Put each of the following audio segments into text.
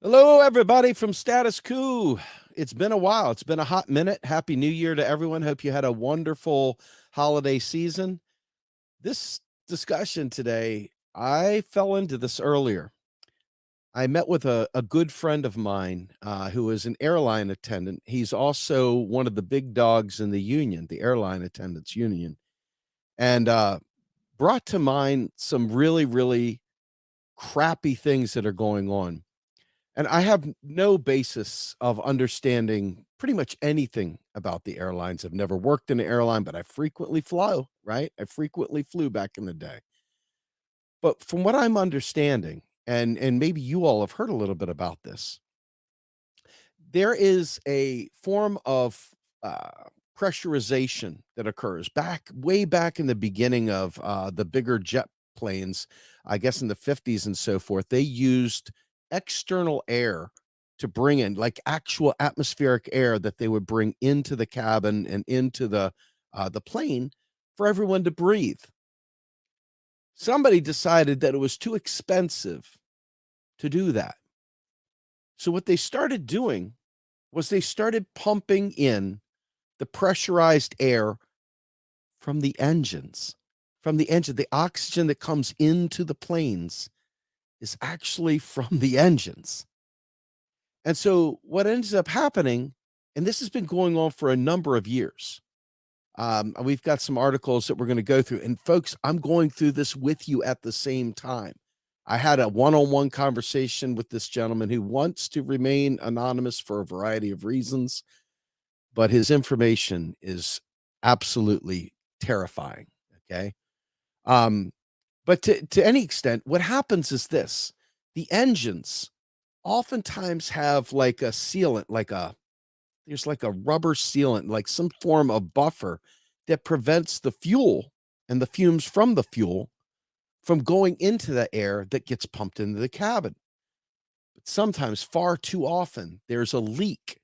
Hello, everybody from Status Coup. It's been a while. It's been a hot minute. Happy New Year to everyone. Hope you had a wonderful holiday season. This discussion today, I fell into this earlier. I met with a good friend of mine who is an airline attendant. He's also one of the big dogs in the union, the Airline Attendants Union, and brought to mind some really, really crappy things that are going on. And I have no basis of understanding pretty much anything about the airlines. I've never worked in an airline, but I frequently flew, right? I frequently flew back in the day. But from what I'm understanding, and maybe you all have heard a little bit about this, there is a form of pressurization that occurs way back in the beginning of the bigger jet planes, I guess in the 50s and so forth. They used external air to bring in, like actual atmospheric air that they would bring into the cabin and into the plane for everyone to breathe. Somebody decided that it was too expensive to do that. So what they started doing was they started pumping in the pressurized air from the engines. From the engine, the oxygen that comes into the planes is actually from the engines. And so what ends up happening, and this has been going on for a number of years. We've got some articles that we're going to go through. And folks, I'm going through this with you at the same time. I had a one-on-one conversation with this gentleman who wants to remain anonymous for a variety of reasons, but his information is absolutely terrifying. Okay. Um, but to any extent, what happens is this: the engines oftentimes have like a sealant, there's like a rubber sealant, like some form of buffer that prevents the fuel and the fumes from the fuel from going into the air that gets pumped into the cabin. But sometimes, far too often, there's a leak.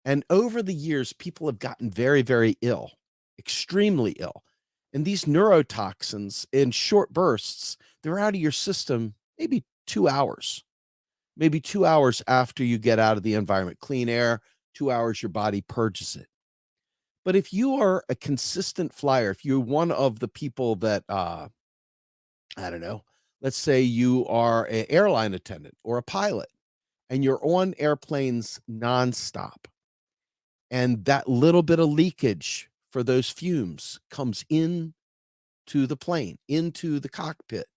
And over the years, people have gotten very, very ill, extremely ill. And these neurotoxins in short bursts, they're out of your system maybe 2 hours, maybe 2 hours after you get out of the environment. Clean air, 2 hours, your body purges it. But if you are a consistent flyer, if you're one of the people that, I don't know, let's say you are an airline attendant or a pilot and you're on airplanes nonstop, and that little bit of leakage for those fumes comes in to the plane, into the cockpit,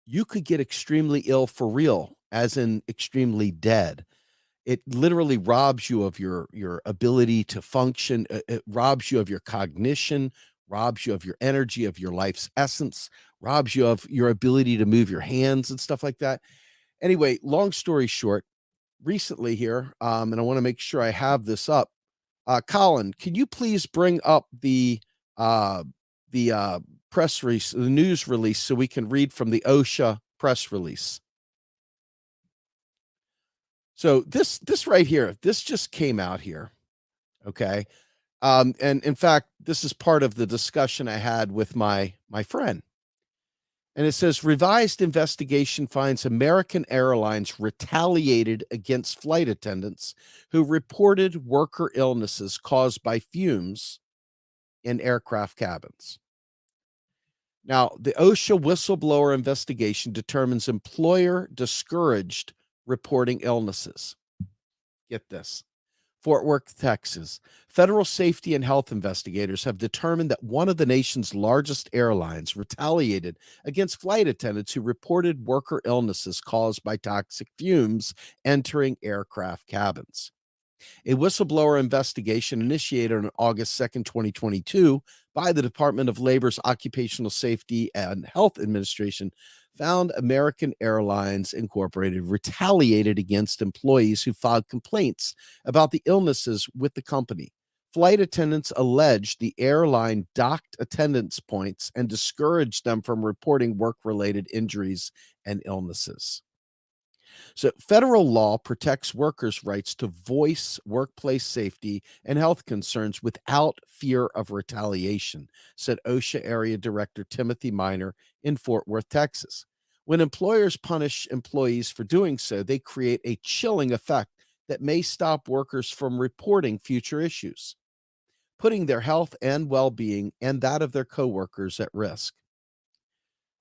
you could get extremely ill for real, as in extremely dead. It literally robs you of your ability to function. It robs you of your cognition, robs you of your energy, of your life's essence, robs you of your ability to move your hands and stuff like that. Anyway, long story short, recently here, and I want to make sure I have this up. Colin, can you please bring up uh, the press release, the news release, so we can read from the OSHA press release? So this right here, this just came out here. Okay. And in fact, this is part of the discussion I had with my friend. And it says revised investigation finds American Airlines retaliated against flight attendants who reported worker illnesses caused by fumes in aircraft cabins. Now, the OSHA whistleblower investigation determines employer discouraged reporting illnesses. Get this. Fort Worth, Texas. Federal safety and health investigators have determined that one of the nation's largest airlines retaliated against flight attendants who reported worker illnesses caused by toxic fumes entering aircraft cabins. A whistleblower investigation initiated on August 2nd, 2022, by the Department of Labor's Occupational Safety and Health Administration found American Airlines Incorporated retaliated against employees who filed complaints about the illnesses with the company. Flight attendants alleged the airline docked attendance points and discouraged them from reporting work related injuries and illnesses. So, federal law protects workers' rights to voice workplace safety and health concerns without fear of retaliation, said OSHA Area Director Timothy Miner in Fort Worth, Texas. When employers punish employees for doing so, they create a chilling effect that may stop workers from reporting future issues, putting their health and well being and that of their coworkers at risk.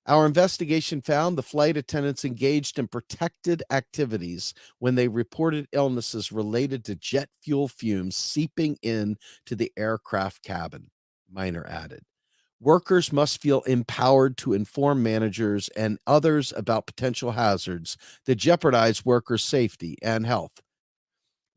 Our investigation found the flight attendants engaged in protected activities when they reported illnesses related to jet fuel fumes seeping in to the aircraft cabin, Minor added. Workers must feel empowered to inform managers and others about potential hazards that jeopardize workers' safety and health.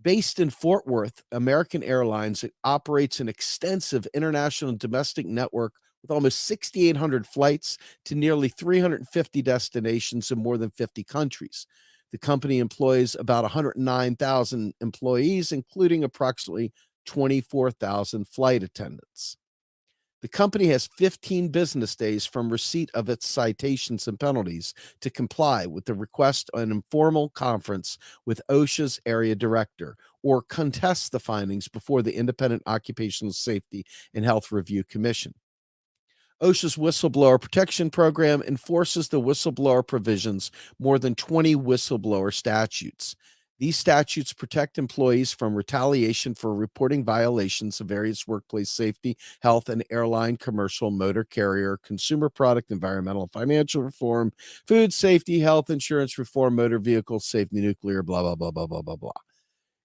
Based in Fort Worth, American Airlines operates an extensive international and domestic network with almost 6,800 flights to nearly 350 destinations in more than 50 countries. The company employs about 109,000 employees, including approximately 24,000 flight attendants. The company has 15 business days from receipt of its citations and penalties to comply with the request of an informal conference with OSHA's area director or contest the findings before the Independent Occupational Safety and Health Review Commission. OSHA's whistleblower protection program enforces the whistleblower provisions more than 20 whistleblower statutes. These statutes protect employees from retaliation for reporting violations of various workplace safety, health, and airline, commercial, motor carrier, consumer product, environmental, financial reform, food safety, health insurance reform, motor vehicle safety, nuclear, blah, blah, blah, blah, blah, blah, blah.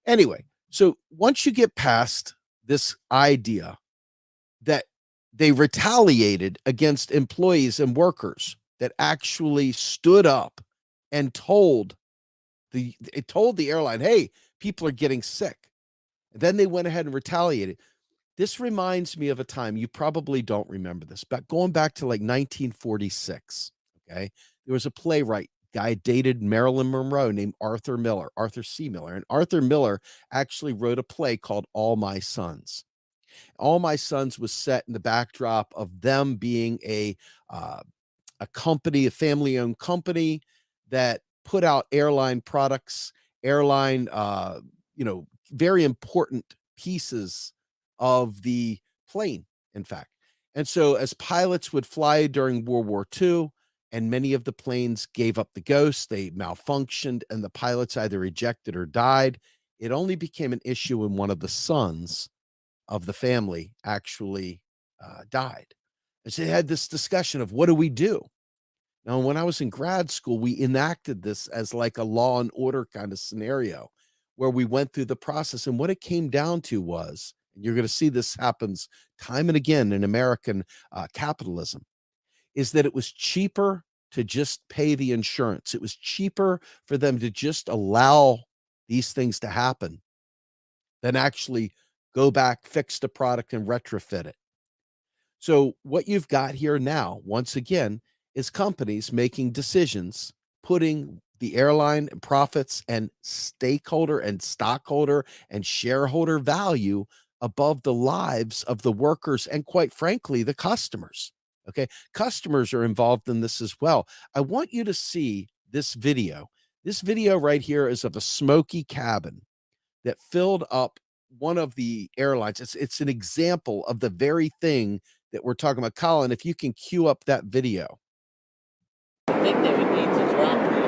Anyway, so once you get past this idea that they retaliated against employees and workers that actually stood up and told the airline, hey, people are getting sick. And then they went ahead and retaliated. This reminds me of a time, you probably don't remember this, but going back to like 1946, okay, there was a playwright guy dated Marilyn Monroe named Arthur C. Miller. And Arthur Miller actually wrote a play called All My Sons. All My Sons was set in the backdrop of them being a company, a family-owned company that put out airline products, airline, very important pieces of the plane, in fact. And so as pilots would fly during World War II, and many of the planes gave up the ghost, they malfunctioned, and the pilots either ejected or died, it only became an issue when one of the sons of the family actually died. And so they had this discussion of what do we do? Now, when I was in grad school, we enacted this as like a law and order kind of scenario where we went through the process. And what it came down to was, and you're going to see this happens time and again in American capitalism, is that it was cheaper to just pay the insurance. It was cheaper for them to just allow these things to happen than actually go back, fix the product, and retrofit it. So what you've got here now, once again, is companies making decisions, putting the airline and profits and stakeholder and stockholder and shareholder value above the lives of the workers and, quite frankly, the customers. Okay. Customers are involved in this as well. I want you to see this video. This video right here is of a smoky cabin that filled up one of the airlines. It's an example of the very thing that we're talking about. Colin, if you can cue up that video. I think that we need to drop the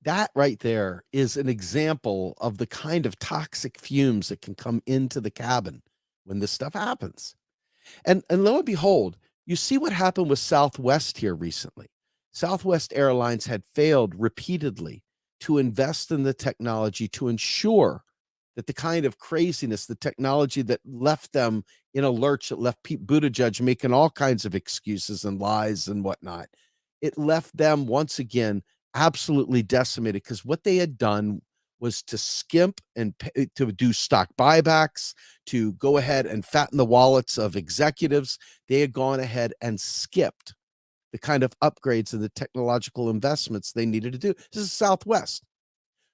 That right there is an example of the kind of toxic fumes that can come into the cabin when this stuff happens. And lo and behold, you see what happened with Southwest here recently. Southwest Airlines had failed repeatedly to invest in the technology to ensure that the kind of craziness, the technology that left them in a lurch, that left Pete Buttigieg making all kinds of excuses and lies and whatnot, it left them once again absolutely decimated, because what they had done was to skimp and to do stock buybacks, to go ahead and fatten the wallets of executives. They had gone ahead and skipped the kind of upgrades and the technological investments they needed to do. This is Southwest.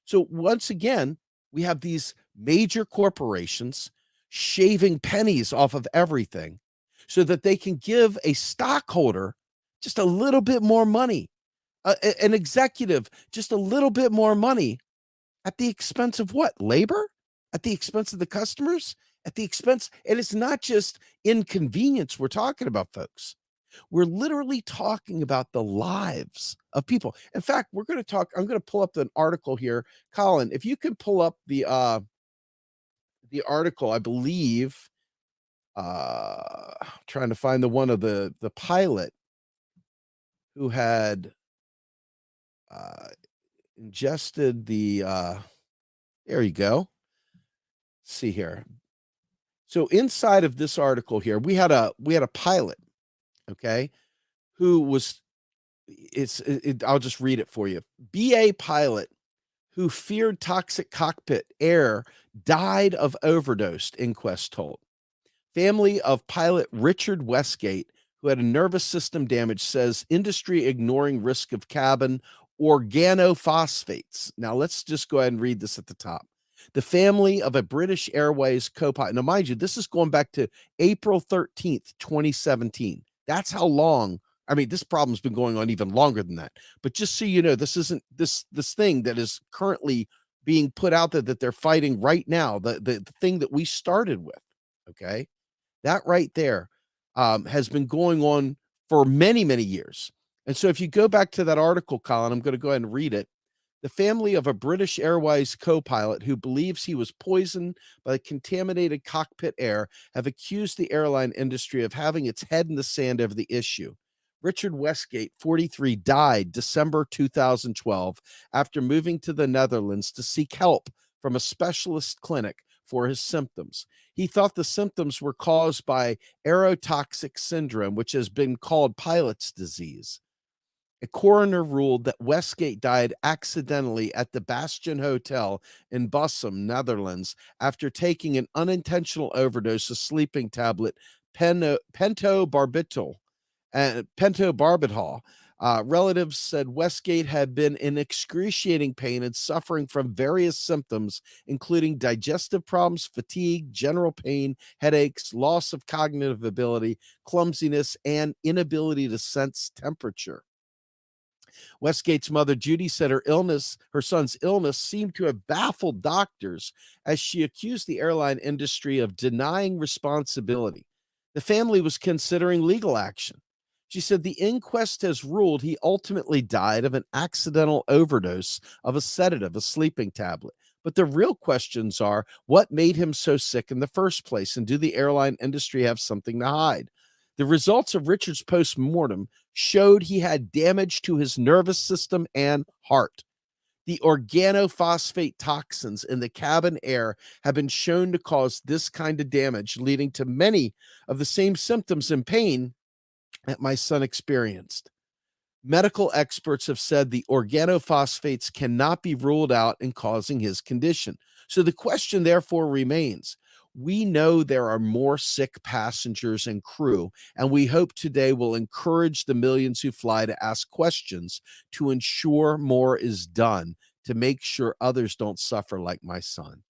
So once again, we have these major corporations shaving pennies off of everything so that they can give a stockholder just a little bit more money, an executive just a little bit more money at the expense of what? Labor? At the expense of the customers? At the expense, and it's not just inconvenience we're talking about, folks. We're literally talking about the lives of people. In fact, we're going to talk. I'm going to pull up an article here, Colin. If you can pull up the article, I believe. Trying to find the one of the pilot who had ingested the. There you go. Let's see here. So inside of this article here, we had a pilot, okay, who was I'll just read it for you. BA pilot who feared toxic cockpit air died of overdose, inquest told. Family of pilot Richard Westgate, who had a nervous system damage, says industry ignoring risk of cabin organophosphates. Now, let's just go ahead and read this at the top. The family of a British Airways co-pilot. Now, mind you, this is going back to April 13th, 2017. That's how long. I mean, this problem's been going on even longer than that. But just so you know, this isn't this thing that is currently being put out there that they're fighting right now, the thing that we started with, okay? That right there has been going on for many, many years. And so if you go back to that article, Colin, I'm going to go ahead and read it. The family of a British Airways co-pilot who believes he was poisoned by contaminated cockpit air have accused the airline industry of having its head in the sand over the issue. Richard Westgate, 43, died December 2012 after moving to the Netherlands to seek help from a specialist clinic for his symptoms. He thought the symptoms were caused by aerotoxic syndrome, which has been called pilot's disease. A coroner ruled that Westgate died accidentally at the Bastion Hotel in Bussum, Netherlands, after taking an unintentional overdose of sleeping tablet pentobarbital. Relatives said Westgate had been in excruciating pain and suffering from various symptoms, including digestive problems, fatigue, general pain, headaches, loss of cognitive ability, clumsiness, and inability to sense temperature. Westgate's mother, Judy, said her son's illness seemed to have baffled doctors as she accused the airline industry of denying responsibility. The family was considering legal action. She said the inquest has ruled he ultimately died of an accidental overdose of a sedative, a sleeping tablet. But the real questions are, what made him so sick in the first place? And do the airline industry have something to hide? The results of Richard's post-mortem showed he had damage to his nervous system and heart. The organophosphate toxins in the cabin air have been shown to cause this kind of damage, leading to many of the same symptoms and pain that my son experienced. Medical experts have said the organophosphates cannot be ruled out in causing his condition. So the question therefore remains. We know there are more sick passengers and crew, and we hope today will encourage the millions who fly to ask questions to ensure more is done to make sure others don't suffer like my son.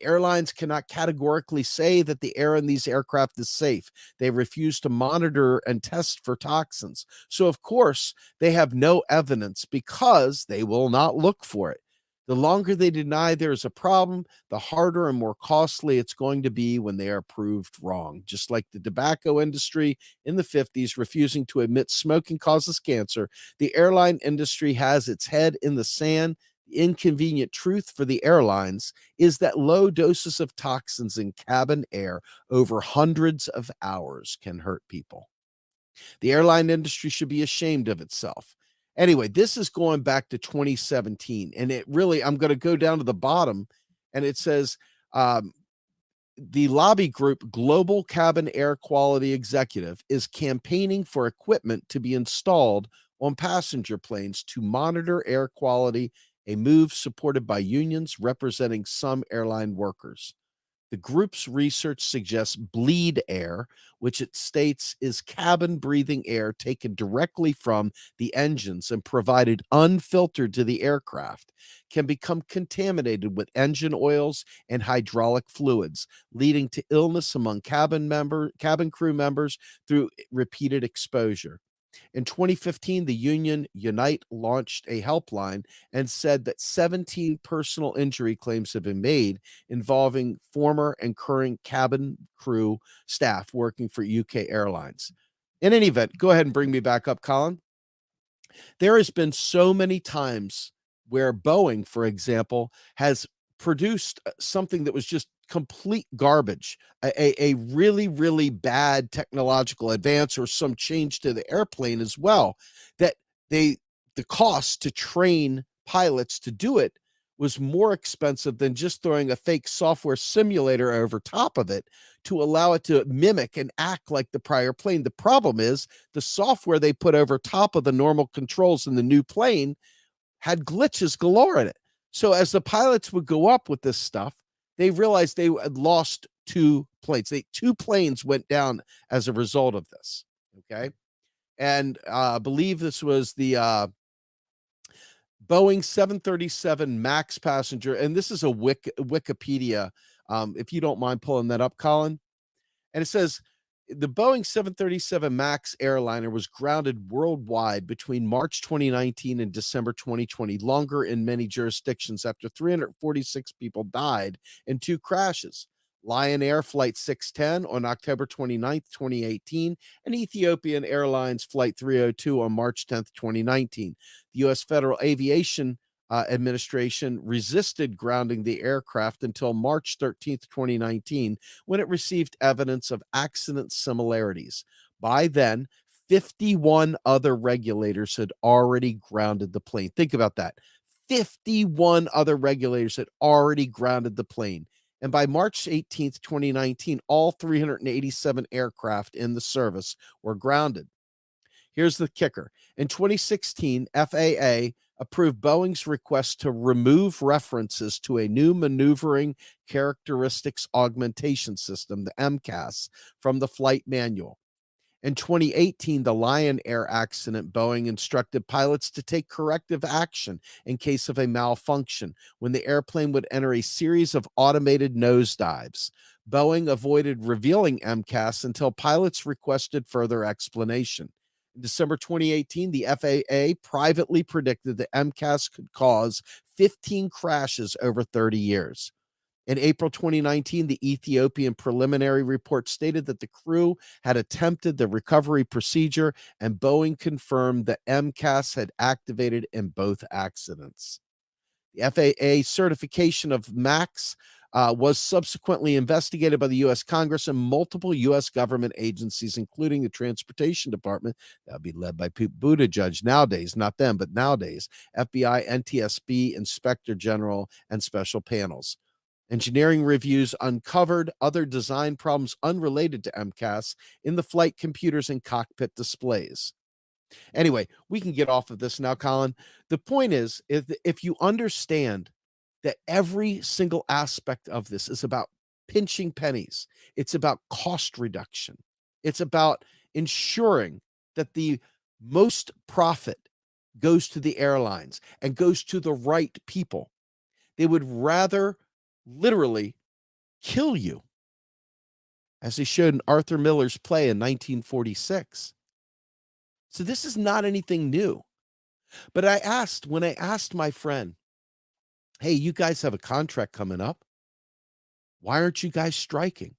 Airlines cannot categorically say that the air in these aircraft is safe. They refuse to monitor and test for toxins. So, of course, they have no evidence because they will not look for it. The longer they deny there is a problem, the harder and more costly it's going to be when they are proved wrong. Just like the tobacco industry in the 50s refusing to admit smoking causes cancer, the airline industry has its head in the sand. Inconvenient truth for the airlines is that low doses of toxins in cabin air over hundreds of hours can hurt people. The airline industry should be ashamed of itself. Anyway, this is going back to 2017, and it really, I'm going to go down to the bottom, and it says, the lobby group Global Cabin Air Quality Executive is campaigning for equipment to be installed on passenger planes to monitor air quality, a move supported by unions representing some airline workers. The group's research suggests bleed air, which it states is cabin breathing air taken directly from the engines and provided unfiltered to the aircraft, can become contaminated with engine oils and hydraulic fluids, leading to illness among cabin crew members through repeated exposure. In 2015, the union Unite launched a helpline and said that 17 personal injury claims have been made involving former and current cabin crew staff working for UK Airlines. In any event, go ahead and bring me back up, Colin. There has been so many times where Boeing, for example, has produced something that was just complete garbage, a really, really bad technological advance or some change to the airplane as well, that the cost to train pilots to do it was more expensive than just throwing a fake software simulator over top of it to allow it to mimic and act like the prior plane. The problem is the software they put over top of the normal controls in the new plane had glitches galore in it. So as the pilots would go up with this stuff, they realized they had lost two planes. Two planes went down as a result of this. Okay. And I believe this was the Boeing 737 MAX passenger. And this is a Wikipedia. If you don't mind pulling that up, Colin. And it says the Boeing 737 MAX airliner was grounded worldwide between March 2019 and December 2020, longer in many jurisdictions after 346 people died in two crashes. Lion Air Flight 610 on October 29th, 2018, and Ethiopian Airlines Flight 302 on March 10th, 2019. The U.S. Federal Aviation Administration resisted grounding the aircraft until March 13th, 2019, when it received evidence of accident similarities. By then, 51 other regulators had already grounded the plane. Think about that. 51 other regulators had already grounded the plane. And by March 18th, 2019, all 387 aircraft in the service were grounded. Here's the kicker. In 2016, FAA approved Boeing's request to remove references to a new maneuvering characteristics augmentation system, the MCAS, from the flight manual. In 2018, the Lion Air accident, Boeing instructed pilots to take corrective action in case of a malfunction when the airplane would enter a series of automated nosedives. Boeing avoided revealing MCAS until pilots requested further explanation. In December 2018, the FAA privately predicted that MCAS could cause 15 crashes over 30 years. In April 2019, the Ethiopian preliminary report stated that the crew had attempted the recovery procedure, and Boeing confirmed that MCAS had activated in both accidents. The FAA certification of MAX was subsequently investigated by the U.S. Congress and multiple U.S. government agencies, including the Transportation Department. That would be led by Pete Buttigieg nowadays, not them, but nowadays, FBI, NTSB, Inspector General, and special panels. Engineering reviews uncovered other design problems unrelated to MCAS in the flight computers and cockpit displays. Anyway, we can get off of this now, Colin. The point is, if you understand that every single aspect of this is about pinching pennies, it's about cost reduction, it's about ensuring that the most profit goes to the airlines and goes to the right people. They would rather literally kill you, as they showed in Arthur Miller's play in 1946. So this is not anything new. But when I asked my friend, hey, you guys have a contract coming up. Why aren't you guys striking?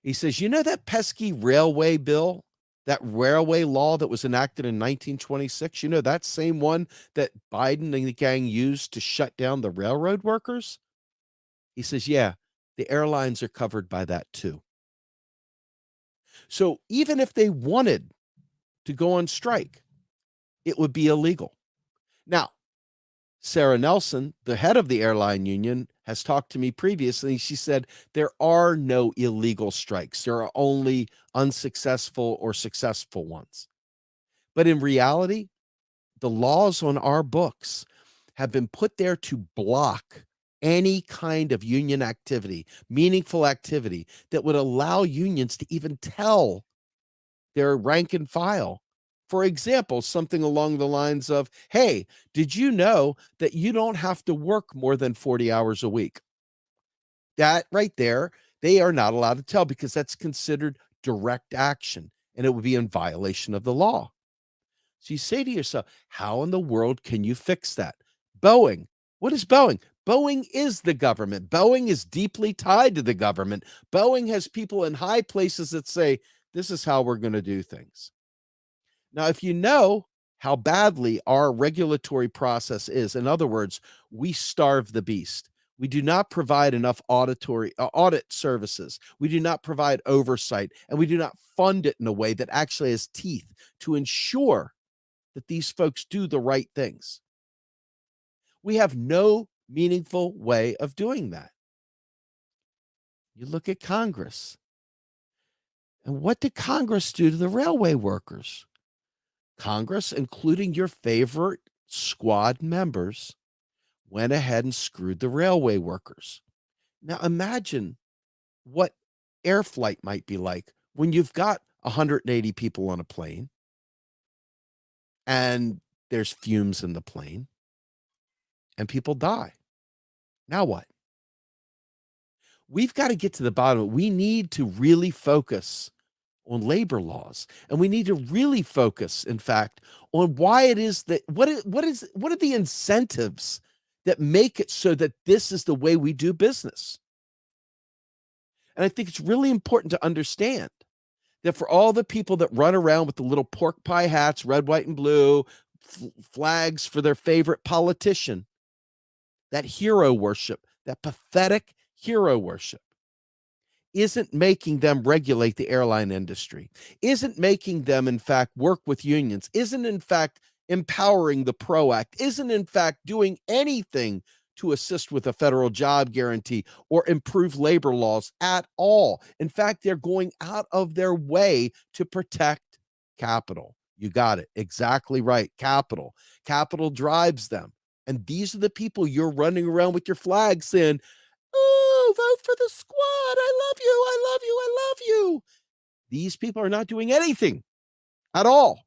He says, you know that pesky railway bill, that railway law that was enacted in 1926? You know, that same one that Biden and the gang used to shut down the railroad workers? He says, yeah, the airlines are covered by that too. So even if they wanted to go on strike, it would be illegal. Now, Sarah Nelson, the head of the airline union, has talked to me previously. She said there are no illegal strikes. There are only unsuccessful or successful ones. But in reality, the laws on our books have been put there to block any kind of union activity, meaningful activity that would allow unions to even tell their rank and file. For example, something along the lines of, hey, did you know that you don't have to work more than 40 hours a week? That right there, they are not allowed to tell because that's considered direct action and it would be in violation of the law. So you say to yourself, how in the world can you fix that? Boeing. What is Boeing? Boeing is the government. Boeing is deeply tied to the government. Boeing has people in high places that say, this is how we're going to do things. Now, if you know how badly our regulatory process is, in other words, we starve the beast. We do not provide enough audit services. We do not provide oversight, and we do not fund it in a way that actually has teeth to ensure that these folks do the right things. We have no meaningful way of doing that. You look at Congress. And what did Congress do to the railway workers? Congress, including your favorite squad members, went ahead and screwed the railway workers. Now imagine what air flight might be like when you've got 180 people on a plane and there's fumes in the plane and people die. Now what? We've got to get to the bottom of it. We need to really focus on labor laws, and we need to really focus, in fact, on why it is that what are the incentives that make it so that this is the way we do business. And I think it's really important to understand that for all the people that run around with the little pork pie hats, red, white, and blue, flags for their favorite politician, that hero worship, that pathetic hero worship, isn't making them regulate the airline industry, isn't making them, in fact, work with unions, isn't, in fact, empowering the PRO Act, isn't, in fact, doing anything to assist with a federal job guarantee or improve labor laws at all. In fact, they're going out of their way to protect capital. You got it. Exactly right. Capital. Capital drives them. And these are the people you're running around with your flag saying, oh, vote for the squad. I love you. I love you. I love you. These people are not doing anything at all.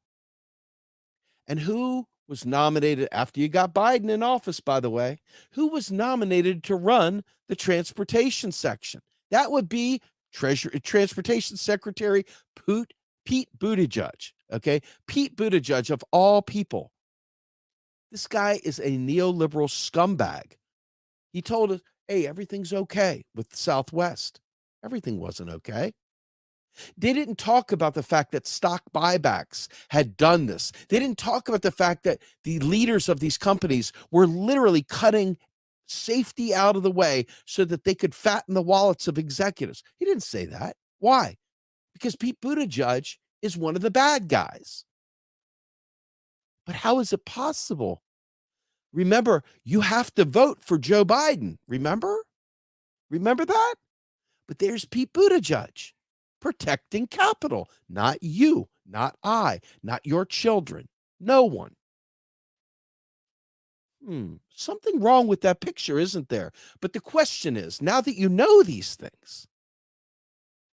And who was nominated after you got Biden in office, by the way? Who was nominated to run the transportation section? That would be Transportation Secretary Pete Buttigieg. Okay. Pete Buttigieg, of all people. This guy is a neoliberal scumbag. He told us, hey, everything's okay with Southwest. Everything wasn't okay. They didn't talk about the fact that stock buybacks had done this. They didn't talk about the fact that the leaders of these companies were literally cutting safety out of the way so that they could fatten the wallets of executives. He didn't say that. Why? Because Pete Buttigieg is one of the bad guys. But how is it possible? Remember, you have to vote for Joe Biden. Remember that? But there's Pete Buttigieg protecting capital, not you, not I, not your children, no one. Something wrong with that picture, isn't there? But the question is, now that you know these things,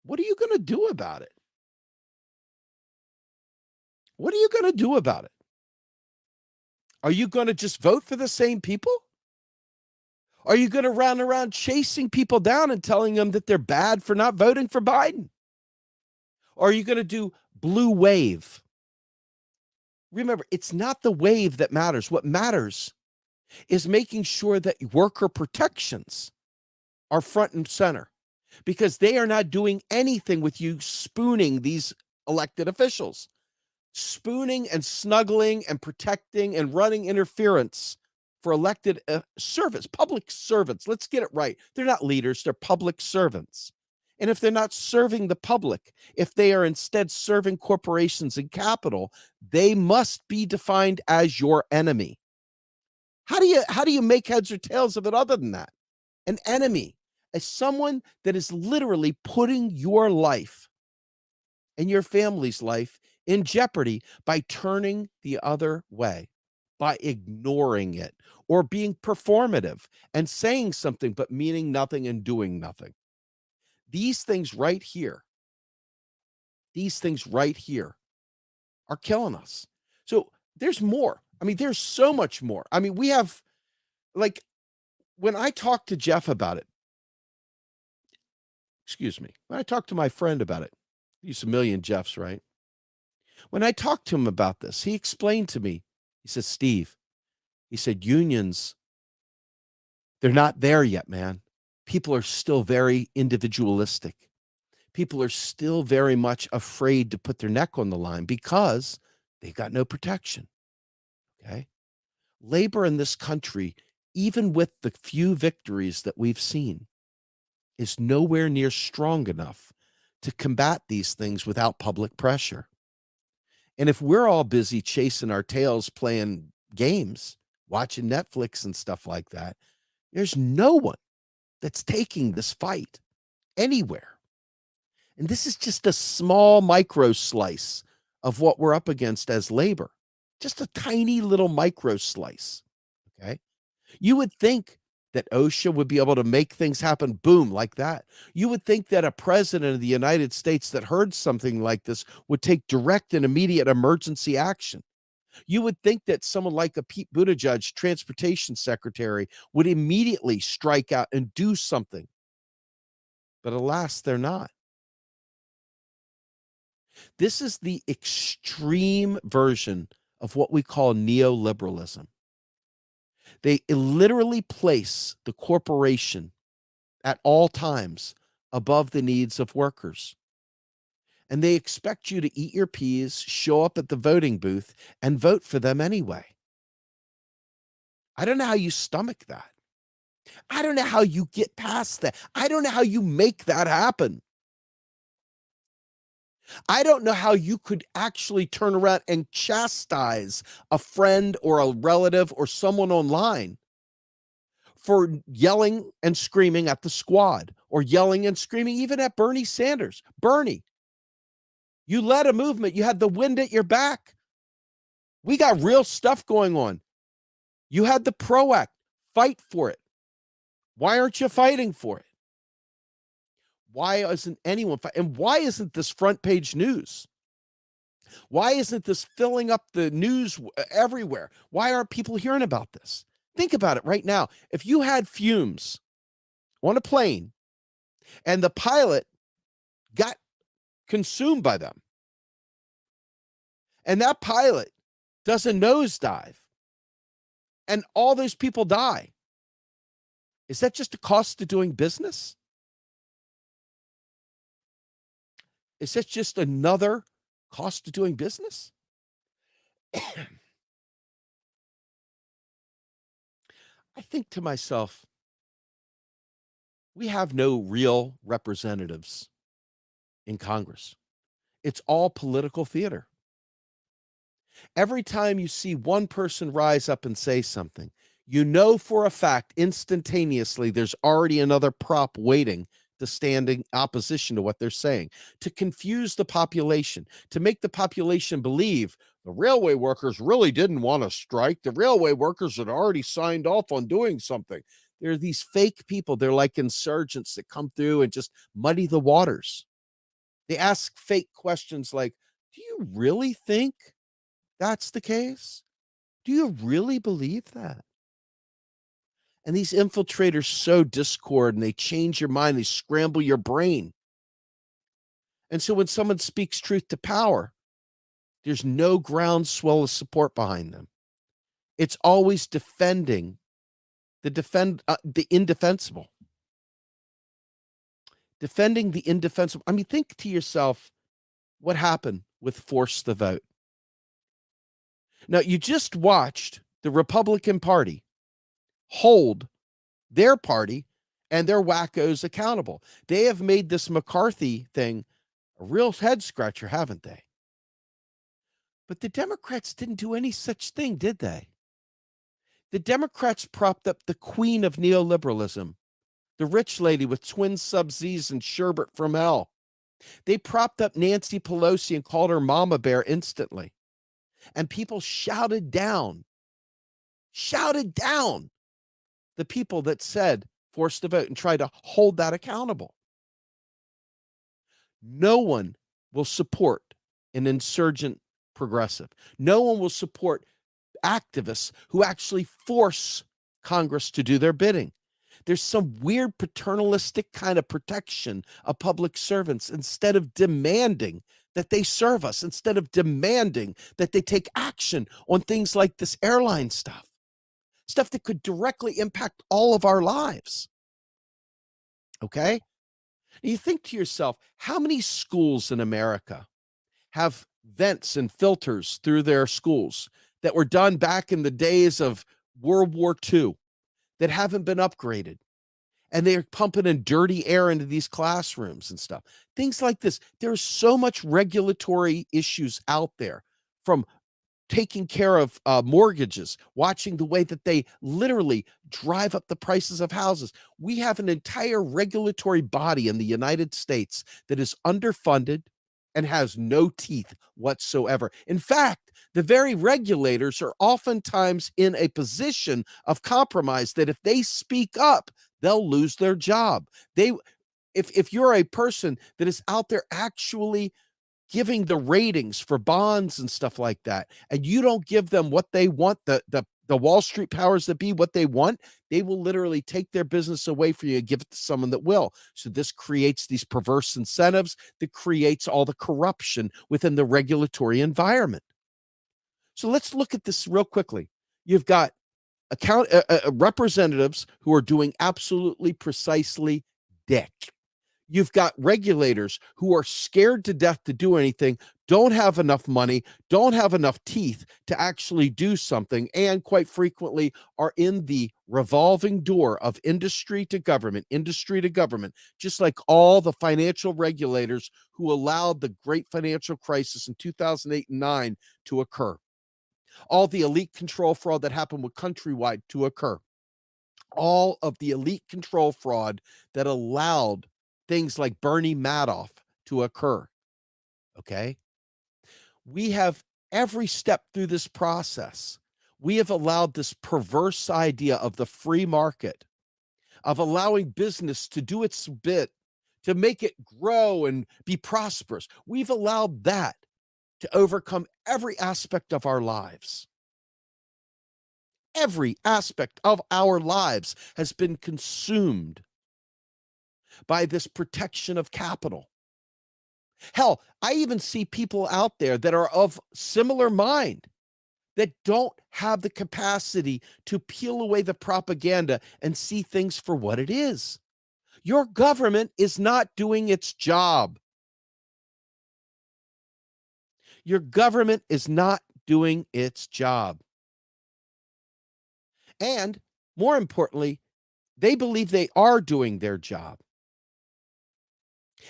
what are you going to do about it? What are you going to do about it? Are you going to just vote for the same people? Are you going to run around chasing people down and telling them that they're bad for not voting for Biden? Or are you going to do blue wave? Remember, it's not the wave that matters. What matters is making sure that worker protections are front and center, because they are not doing anything with you spooning these elected officials. Spooning and snuggling and protecting and running interference for elected service, public servants. Let's get it right. They're not leaders, they're public servants. And if they're not serving the public, if they are instead serving corporations and capital, they must be defined as your enemy. How do you make heads or tails of it other than that? An enemy is someone that is literally putting your life and your family's life in jeopardy by turning the other way. by ignoring it or being performative and saying something but meaning nothing and doing nothing. These things right here, these things right here are killing us. So there's more. I mean, there's so much more. I mean, we have, like, when I talked to Jeff about it, excuse me, when I talked to my friend about it, he's a million Jeffs, right? When I talked to him about this, he explained to me, he said, Steve, he said, unions, they're not there yet, man. People are still very individualistic. People are still very much afraid to put their neck on the line because they got no protection. Okay. Labor in this country, even with the few victories that we've seen, is nowhere near strong enough to combat these things without public pressure. And if we're all busy chasing our tails playing games, watching Netflix and stuff like that, there's no one that's taking this fight anywhere. And this is just a small micro slice of what we're up against as labor. Just a tiny little micro slice. Okay. You would think that OSHA would be able to make things happen, boom, like that. You would think that a president of the United States that heard something like this would take direct and immediate emergency action. You would think that someone like a Pete Buttigieg, transportation secretary, would immediately strike out and do something. But alas, they're not. This is the extreme version of what we call neoliberalism. They literally place the corporation at all times above the needs of workers. And they expect you to eat your peas, show up at the voting booth, and vote for them anyway. I don't know how you stomach that. I don't know how you get past that. I don't know how you make that happen. I don't know how you could actually turn around and chastise a friend or a relative or someone online for yelling and screaming at the squad or yelling and screaming even at Bernie Sanders. Bernie, you led a movement. You had the wind at your back. We got real stuff going on. You had the PRO Act. Fight for it. Why aren't you fighting for it? Why isn't anyone fighting? And why isn't this front page news? Why isn't this filling up the news everywhere? Why aren't people hearing about this? Think about it right now. If you had fumes on a plane and the pilot got consumed by them, and that pilot does a nosedive, and all those people die, is that just a cost to doing business? Is that just another cost to doing business? I think to myself, we have no real representatives in Congress. It's all political theater. Every time you see one person rise up and say something, you know for a fact instantaneously there's already another prop waiting to stand in opposition to what they're saying, to confuse the population, to make the population believe the railway workers really didn't want to strike. The railway workers had already signed off on doing something. There are these fake people. They're like insurgents that come through and just muddy the waters. They ask fake questions like, do you really think that's the case? Do you really believe that? And these infiltrators sow discord and they change your mind. They scramble your brain. And so when someone speaks truth to power, there's no groundswell of support behind them. It's always defending the indefensible. Defending the indefensible. I mean, think to yourself, what happened with Force the Vote? Now, you just watched the Republican Party hold their party and their wackos accountable. They have made this McCarthy thing a real head scratcher, haven't they? But the Democrats didn't do any such thing, did they? The Democrats propped up the queen of neoliberalism, the rich lady with twin sub-Zs and sherbet from hell. They propped up Nancy Pelosi and called her Mama Bear instantly. And people shouted down shouted down the people that said forced to vote and tried to hold that accountable. No one will support an insurgent progressive. No one will support activists who actually force Congress to do their bidding. There's some weird paternalistic kind of protection of public servants instead of demanding that they serve us, instead of demanding that they take action on things like this airline stuff that could directly impact all of our lives. Okay? And you think to yourself, how many schools in America have vents and filters through their schools that were done back in the days of World War II that haven't been upgraded? And they're pumping in dirty air into these classrooms and stuff. Things like this. There's so much regulatory issues out there, from taking care of mortgages, watching the way that they literally drive up the prices of houses. We have an entire regulatory body in the United States that is underfunded and has no teeth whatsoever. In fact, the very regulators are oftentimes in a position of compromise that if they speak up, they'll lose their job. If you're a person that is out there actually giving the ratings for bonds and stuff like that, and you don't give them what they want, the Wall Street powers that be, what they want, they will literally take their business away from you and give it to someone that will. So this creates these perverse incentives that creates all the corruption within the regulatory environment. So let's look at this real quickly. You've got representatives who are doing absolutely precisely dick. You've got regulators who are scared to death to do anything, don't have enough money, don't have enough teeth to actually do something, and quite frequently are in the revolving door of industry to government, just like all the financial regulators who allowed the great financial crisis in 2008 and 9 to occur. All the elite control fraud that happened with Countrywide to occur. All of the elite control fraud that allowed things like Bernie Madoff to occur. Okay? We have every step through this process. We have allowed this perverse idea of the free market, of allowing business to do its bit, to make it grow and be prosperous. We've allowed that to overcome every aspect of our lives. Every aspect of our lives has been consumed by this protection of capital. Hell, I even see people out there that are of similar mind that don't have the capacity to peel away the propaganda and see things for what it is. Your government is not doing its job. Your government is not doing its job. And more importantly, they believe they are doing their job,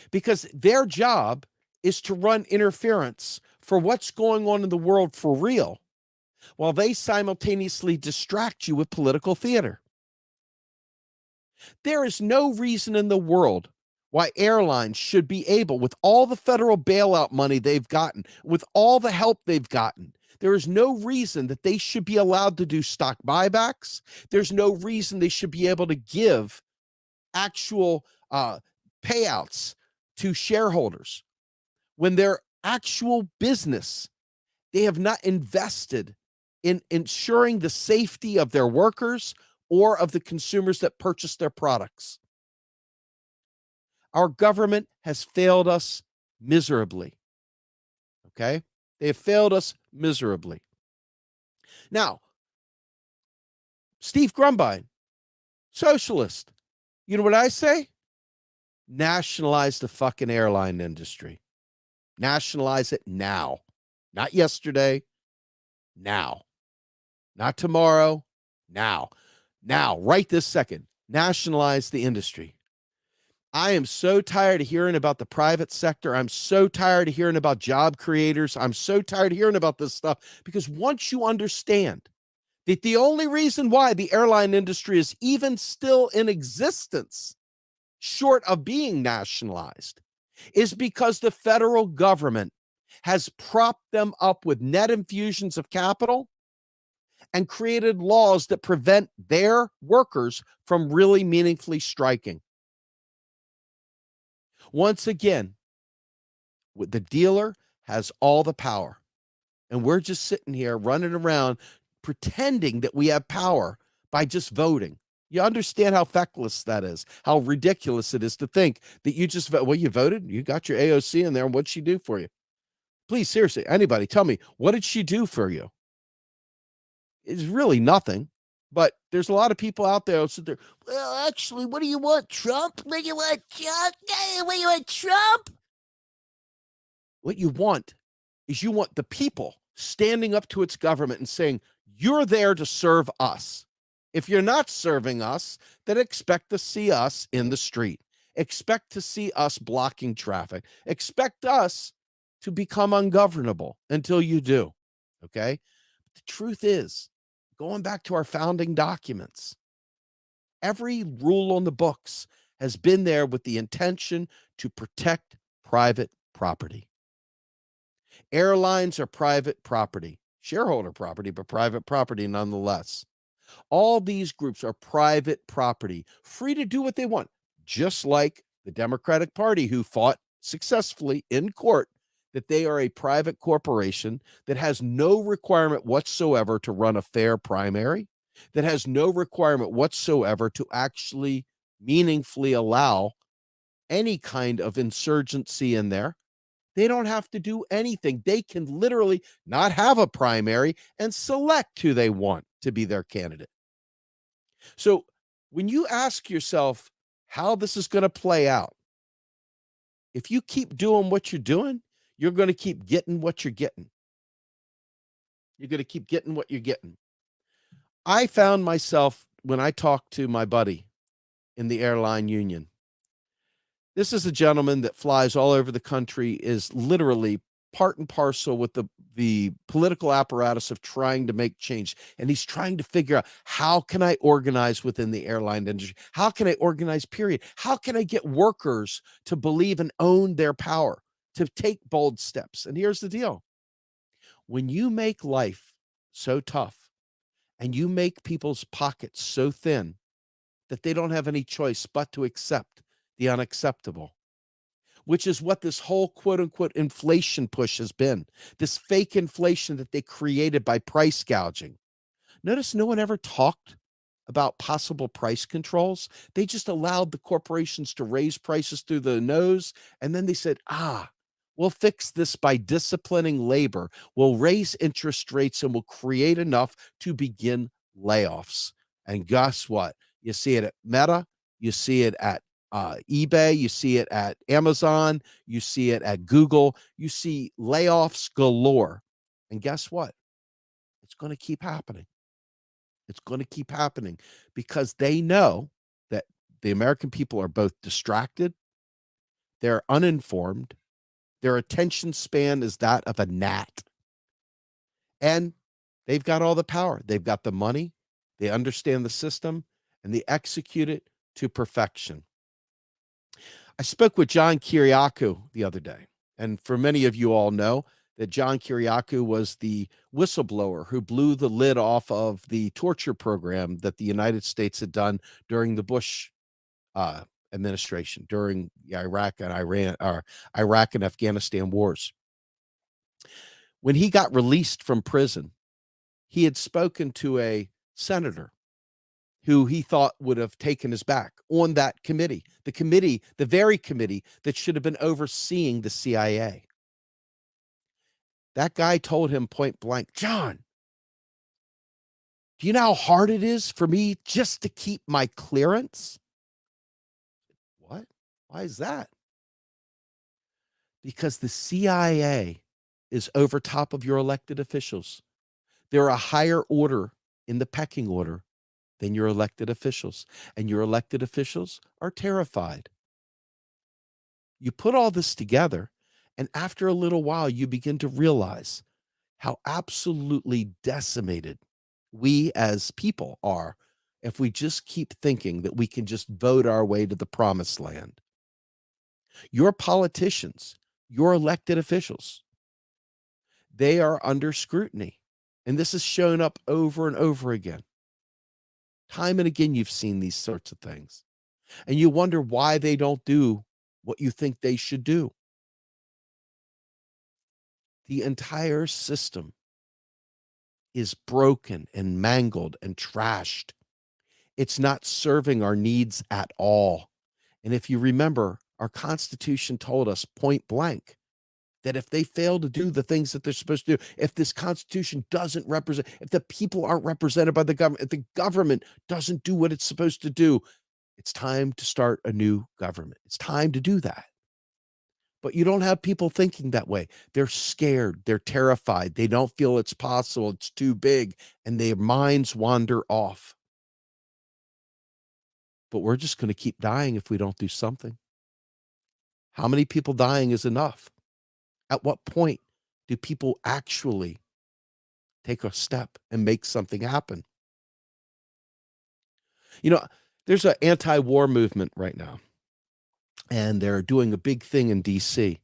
because their job is to run interference for what's going on in the world for real, while they simultaneously distract you with political theater. There is no reason in the world why airlines should be able, with all the federal bailout money they've gotten, with all the help they've gotten, there is no reason that they should be allowed to do stock buybacks. There's no reason they should be able to give actual payouts to shareholders when their actual business, they have not invested in ensuring the safety of their workers or of the consumers that purchase their products. Our government has failed us miserably. Okay? They have failed us miserably. Now, Steve Grumbine, socialist. You know what I say? Nationalize the fucking airline industry. Nationalize it now. Not yesterday. Now. Not tomorrow. Now. Now, right this second. Nationalize the industry. I am so tired of hearing about the private sector. I'm so tired of hearing about job creators. I'm so tired of hearing about this stuff, because once you understand that the only reason why the airline industry is even still in existence, short of being nationalized, is because the federal government has propped them up with net infusions of capital and created laws that prevent their workers from really meaningfully striking. Once again, the dealer has all the power, and we're just sitting here running around pretending that we have power by just voting. You understand how feckless that is, how ridiculous it is to think that you just vote. Well, you voted, you got your AOC in there, and what'd she do for you? Please, seriously, anybody, tell me, what did she do for you? It's really nothing. But there's a lot of people out there who sit there, well, actually, what do you want, Trump? What do you want, Trump? What do you want, Trump? What you want is you want the people standing up to its government and saying, you're there to serve us. If you're not serving us, then expect to see us in the street. Expect to see us blocking traffic. Expect us to become ungovernable until you do. Okay? The truth is, going back to our founding documents, every rule on the books has been there with the intention to protect private property. Airlines are private property, shareholder property, but private property nonetheless. All these groups are private property, free to do what they want, just like the Democratic Party, who fought successfully in court that they are a private corporation that has no requirement whatsoever to run a fair primary, that has no requirement whatsoever to actually meaningfully allow any kind of insurgency in there. They don't have to do anything. They can literally not have a primary and select who they want to be their candidate. So when you ask yourself how this is going to play out, if you keep doing what you're doing, you're going to keep getting what you're getting. You're going to keep getting what you're getting. I found myself, when I talked to my buddy in the airline union, this is a gentleman that flies all over the country, is literally part and parcel with the political apparatus of trying to make change. And he's trying to figure out, how can I organize within the airline industry? How can I organize, period? How can I get workers to believe and own their power, to take bold steps? And here's the deal. When you make life so tough and you make people's pockets so thin that they don't have any choice but to accept the unacceptable, which is what this whole quote unquote inflation push has been, this fake inflation that they created by price gouging. Notice no one ever talked about possible price controls. They just allowed the corporations to raise prices through the nose. And then they said, we'll fix this by disciplining labor. We'll raise interest rates and we'll create enough to begin layoffs. And guess what? You see it at Meta. You see it at eBay, you see it at Amazon, you see it at Google, you see layoffs galore. And guess what? It's going to keep happening. It's going to keep happening because they know that the American people are both distracted, they're uninformed, their attention span is that of a gnat, and they've got all the power. They've got the money, they understand the system, and they execute it to perfection. I spoke with John Kiriakou the other day, and for many of you all know that John Kiriakou was the whistleblower who blew the lid off of the torture program that the United States had done during the Bush administration, during the Iraq and Afghanistan wars. When he got released from prison, he had spoken to a senator who he thought would have taken his back on that committee, the very committee that should have been overseeing the CIA. That guy told him point blank, John, do you know how hard it is for me just to keep my clearance? What? Why is that? Because the CIA is over top of your elected officials. They're a higher order in the pecking order than your elected officials, and your elected officials are terrified. You put all this together, and after a little while, you begin to realize how absolutely decimated we as people are if we just keep thinking that we can just vote our way to the promised land. Your politicians, your elected officials, they are under scrutiny. And this has shown up over and over again. Time and again, you've seen these sorts of things. And you wonder why they don't do what you think they should do. The entire system is broken and mangled and trashed. It's not serving our needs at all. And if you remember, our Constitution told us point blank that if they fail to do the things that they're supposed to do, if this Constitution doesn't represent, if the people aren't represented by the government, if the government doesn't do what it's supposed to do, it's time to start a new government. It's time to do that. But you don't have people thinking that way. They're scared. They're terrified. They don't feel it's possible. It's too big. And their minds wander off. But we're just going to keep dying if we don't do something. How many people dying is enough? At what point do people actually take a step and make something happen? You know, there's an anti-war movement right now, and they're doing a big thing in DC.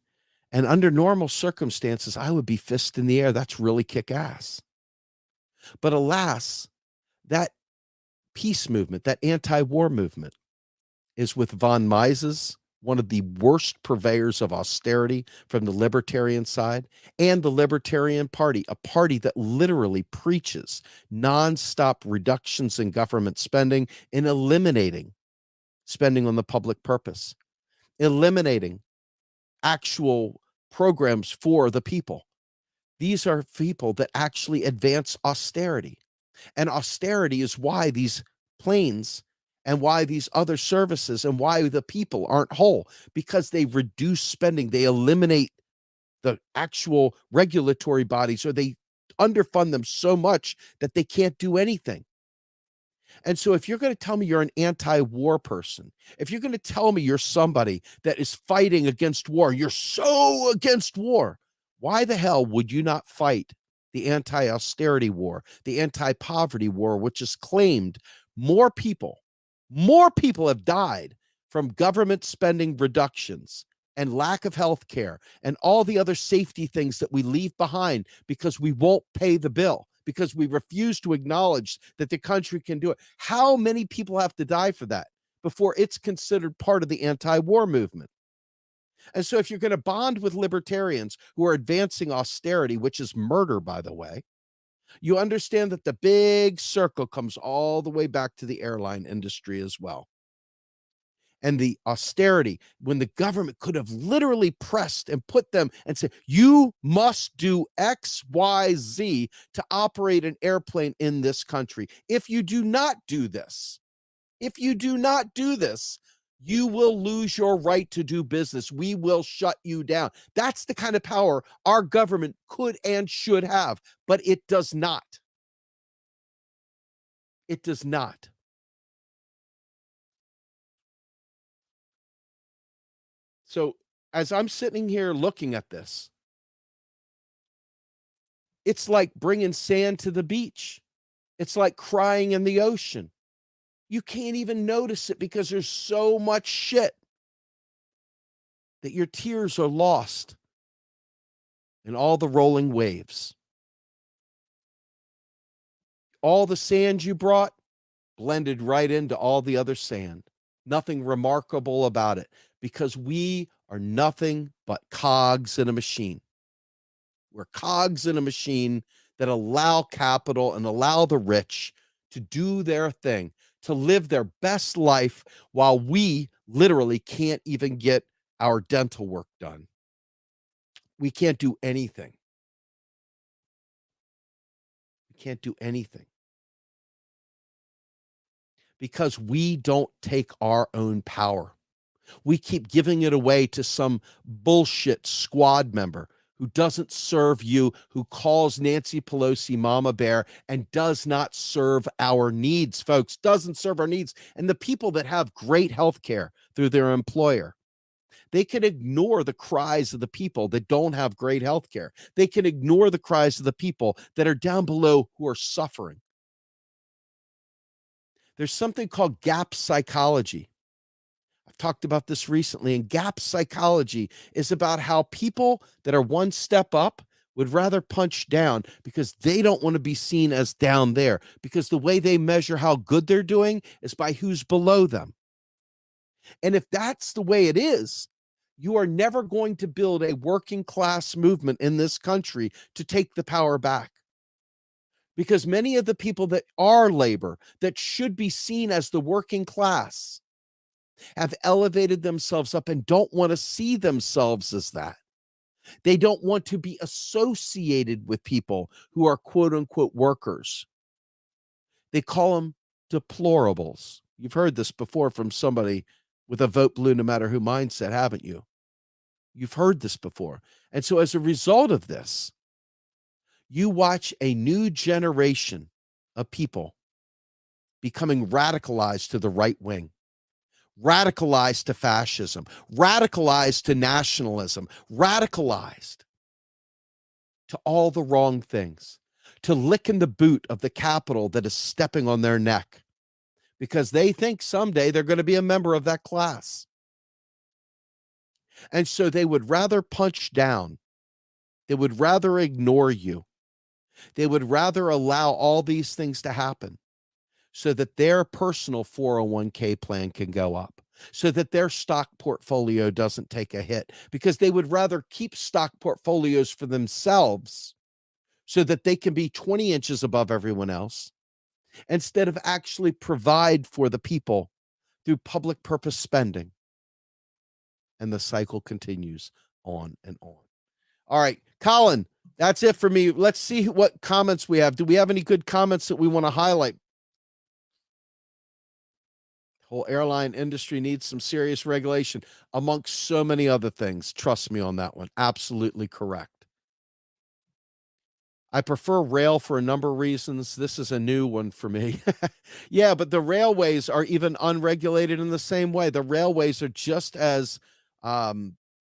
And under normal circumstances, I would be fist in the air. That's really kick ass. But alas, that peace movement, that anti-war movement, is with von Mises, one of the worst purveyors of austerity from the libertarian side, and the Libertarian Party, a party that literally preaches nonstop reductions in government spending and eliminating spending on the public purpose, eliminating actual programs for the people. These are people that actually advance austerity. And austerity is why these planes and why these other services and why the people aren't whole, because they reduce spending. They eliminate the actual regulatory bodies, or they underfund them so much that they can't do anything. And so if you're going to tell me you're an anti-war person, if you're going to tell me you're somebody that is fighting against war, you're so against war, why the hell would you not fight the anti-austerity war, the anti-poverty war, which has claimed more people have died from government spending reductions and lack of health care and all the other safety things that we leave behind because we won't pay the bill, because we refuse to acknowledge that the country can do it. How many people have to die for that before it's considered part of the anti-war movement? And so if you're going to bond with libertarians who are advancing austerity, which is murder, by the way, you understand that the big circle comes all the way back to the airline industry as well. And the austerity, when the government could have literally pressed and put them and said, you must do X, Y, Z to operate an airplane in this country. If you do not do this, you will lose your right to do business. We will shut you down. That's the kind of power our government could and should have, but it does not. It does not. So as I'm sitting here looking at this, it's like bringing sand to the beach. It's like crying in the ocean. You can't even notice it because there's so much shit that your tears are lost in all the rolling waves. All the sand you brought blended right into all the other sand. Nothing remarkable about it, because we are nothing but cogs in a machine. We're cogs in a machine that allow capital and allow the rich to do their thing, to live their best life, while we literally can't even get our dental work done. We can't do anything. We can't do anything because we don't take our own power. We keep giving it away to some bullshit squad member who doesn't serve you, who calls Nancy Pelosi Mama Bear, and does not serve our needs, folks, doesn't serve our needs. And the people that have great health care through their employer, they can ignore the cries of the people that don't have great health care. They can ignore the cries of the people that are down below who are suffering. There's something called gap psychology. I've talked about this recently, and gap psychology is about how people that are one step up would rather punch down because they don't want to be seen as down there, because the way they measure how good they're doing is by who's below them. And if that's the way it is, you are never going to build a working class movement in this country to take the power back. Because many of the people that are labor, that should be seen as the working class, have elevated themselves up and don't want to see themselves as that. They don't want to be associated with people who are quote unquote workers. They call them deplorables. You've heard this before from somebody with a vote blue no matter who mindset, haven't you? You've heard this before. And so as a result of this, you watch a new generation of people becoming radicalized to the right wing, radicalized to fascism, radicalized to nationalism, radicalized to all the wrong things, to licking the boot of the capital that is stepping on their neck, because they think someday they're going to be a member of that class. And so they would rather punch down. They would rather ignore you. They would rather allow all these things to happen so that their personal 401k plan can go up, so that their stock portfolio doesn't take a hit, because they would rather keep stock portfolios for themselves so that they can be 20 inches above everyone else, instead of actually provide for the people through public purpose spending. And the cycle continues on and on. All right, Colin, that's it for me. Let's see what comments we have. Do we have any good comments that we want to highlight? Whole airline industry needs some serious regulation, amongst so many other things. Trust me on that one. Absolutely correct. I prefer rail for a number of reasons. This is a new one for me. Yeah, but the railways are even unregulated in the same way. The railways are just as,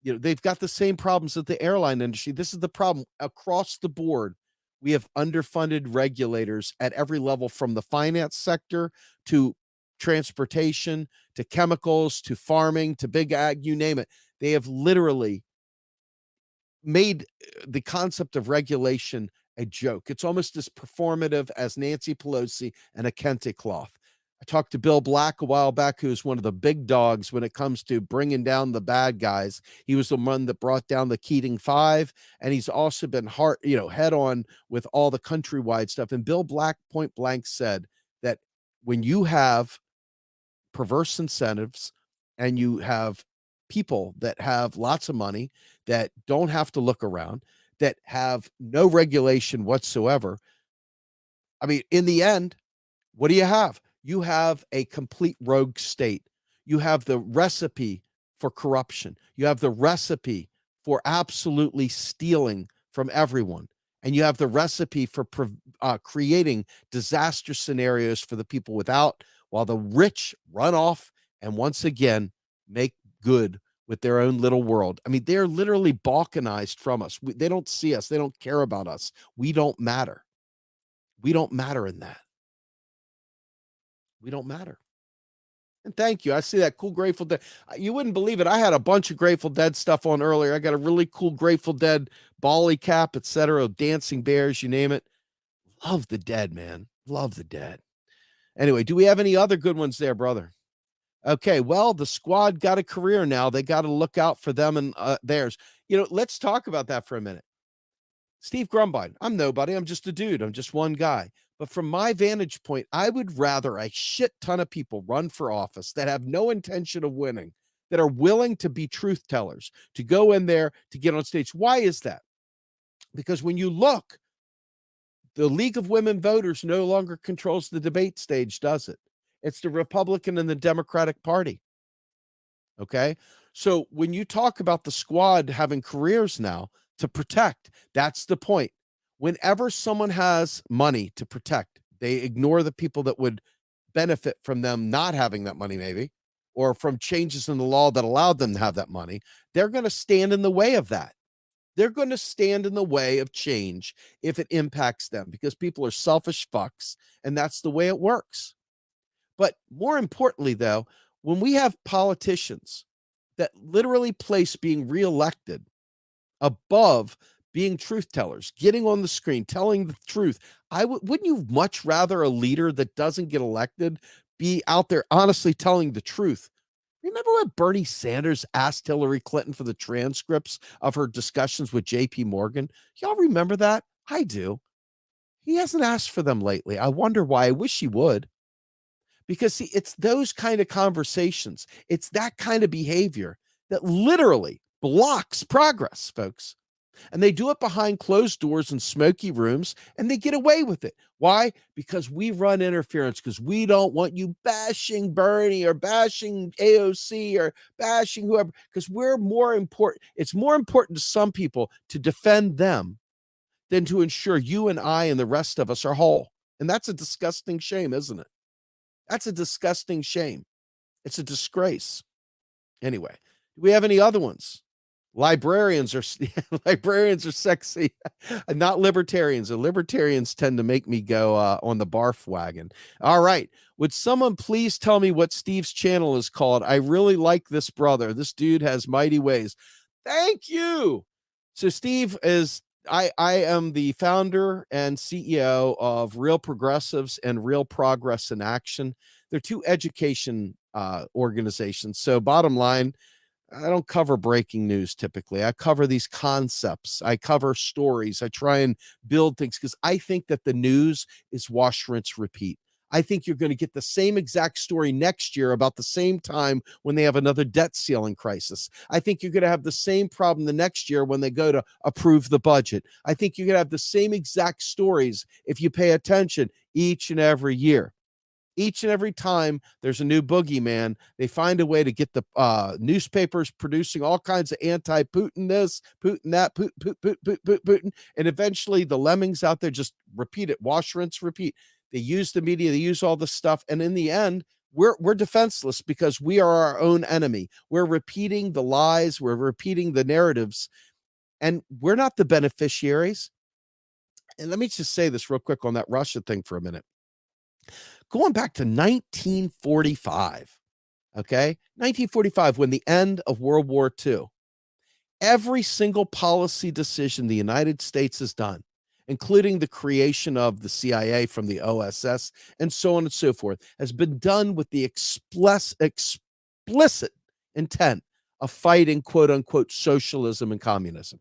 they've got the same problems that the airline industry. This is the problem across the board. We have underfunded regulators at every level, from the finance sector to transportation to chemicals to farming to big ag, you name it. They have literally made the concept of regulation a joke. It's almost as performative as Nancy Pelosi and a kente cloth. I talked to Bill Black a while back, who's one of the big dogs when it comes to bringing down the bad guys. He was the one that brought down the Keating Five, and he's also been head on with all the countrywide stuff. And Bill Black point blank said that when you have perverse incentives and you have people that have lots of money, that don't have to look around, that have no regulation whatsoever, I mean, in the end, what do you have? You have a complete rogue state. You have the recipe for corruption. You have the recipe for absolutely stealing from everyone. And you have the recipe for creating disaster scenarios for the people without, while the rich run off and once again make good with their own little world. I mean, they're literally balkanized from us. They don't see us. They don't care about us. We don't matter. We don't matter in that. We don't matter. And thank you. I see that cool Grateful Dead. You wouldn't believe it. I had a bunch of Grateful Dead stuff on earlier. I got a really cool Grateful Dead Bali cap, etc. Dancing bears, you name it. Love the Dead, man. Love the Dead. Anyway, do we have any other good ones there, brother? Okay, well, the squad got a career now. They got to look out for them and theirs. Let's talk about that for a minute. Steve Grumbine, I'm nobody. I'm just a dude. I'm just one guy. But from my vantage point, I would rather a shit ton of people run for office that have no intention of winning, that are willing to be truth tellers, to go in there, to get on stage. Why is that? Because when you look, the League of Women Voters no longer controls the debate stage, does it? It's the Republican and the Democratic Party. Okay? So when you talk about the squad having careers now to protect, that's the point. Whenever someone has money to protect, they ignore the people that would benefit from them not having that money, maybe, or from changes in the law that allowed them to have that money. They're going to stand in the way of that. They're going to stand in the way of change if it impacts them, because people are selfish fucks, and that's the way it works. But more importantly, though, when we have politicians that literally place being reelected above being truth tellers, getting on the screen, telling the truth. Wouldn't you much rather a leader that doesn't get elected be out there honestly telling the truth? Remember when Bernie Sanders asked Hillary Clinton for the transcripts of her discussions with JP Morgan? Y'all remember that? I do. He hasn't asked for them lately. I wonder why. I wish he would. Because see, it's those kind of conversations, it's that kind of behavior that literally blocks progress, folks. And they do it behind closed doors in smoky rooms, and they get away with it. Why? Because we run interference, because we don't want you bashing Bernie or bashing AOC or bashing whoever, because we're more important. It's more important to some people to defend them than to ensure you and I and the rest of us are whole. And that's a disgusting shame, isn't it? That's a disgusting shame. It's a disgrace. Anyway, do we have any other ones? Librarians are librarians are sexy, not libertarians. The libertarians tend to make me go on the barf wagon. All right. Would someone please tell me what Steve's channel is called? I really like this brother. This dude has mighty ways. Thank you. So Steve is I am the founder and CEO of Real Progressives and Real Progress in Action. They're two education organizations. So bottom line, I don't cover breaking news typically. I cover these concepts. I cover stories. I try and build things because I think that the news is wash, rinse, repeat. I think you're going to get the same exact story next year about the same time when they have another debt ceiling crisis. I think you're going to have the same problem the next year when they go to approve the budget. I think you're going to have the same exact stories if you pay attention each and every year. Each and every time there's a new boogeyman, they find a way to get the newspapers producing all kinds of anti-Putin this, Putin that, Putin. And eventually the lemmings out there just repeat it, wash, rinse, repeat. They use the media, they use all this stuff. And in the end, we're defenseless because we are our own enemy. We're repeating the lies, we're repeating the narratives, and we're not the beneficiaries. And let me just say this real quick on that Russia thing for a minute. Going back to 1945, okay? 1945, when the end of World War II, every single policy decision the United States has done, including the creation of the CIA from the OSS and so on and so forth, has been done with the explicit intent of fighting, quote unquote, socialism and communism.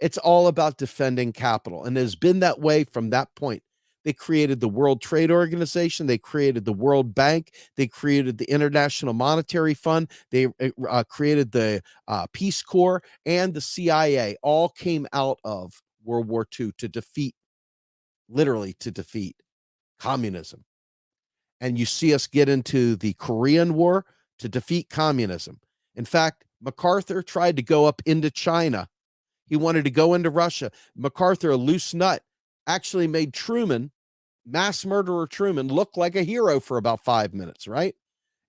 It's all about defending capital, and it has been that way from that point. They created the World Trade Organization. They created the World Bank. They created the International Monetary Fund. They created the Peace Corps, and the CIA all came out of World War II to defeat, literally to defeat communism. And you see us get into the Korean War to defeat communism. In fact, MacArthur tried to go up into China. He wanted to go into Russia. MacArthur, a loose nut, actually made Truman, mass murderer Truman, look like a hero for about 5 minutes, right?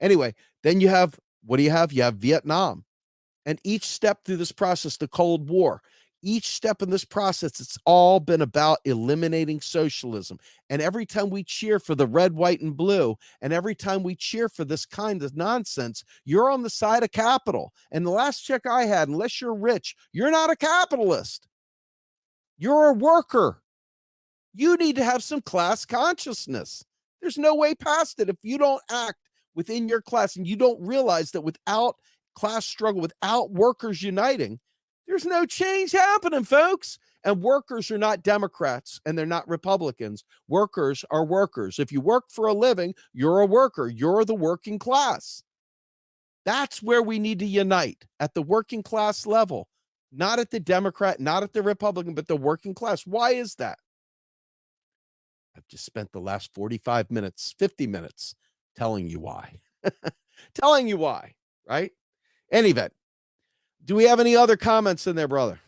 Anyway, then you have, what do you have? You have Vietnam. And each step through this process, the Cold War, each step in this process, it's all been about eliminating socialism. And every time we cheer for the red, white, and blue, and every time we cheer for this kind of nonsense, you're on the side of capital. And the last check I had, unless you're rich, you're not a capitalist. You're a worker. You need to have some class consciousness. There's no way past it if you don't act within your class and you don't realize that without class struggle, without workers uniting, there's no change happening, folks. And workers are not Democrats and they're not Republicans. Workers are workers. If you work for a living, you're a worker. You're the working class. That's where we need to unite, at the working class level, not at the Democrat, not at the Republican, but the working class. Why is that? I've just spent the last 45 minutes, 50 minutes telling you why. Telling you why, right? Any event, do we have any other comments in there, brother?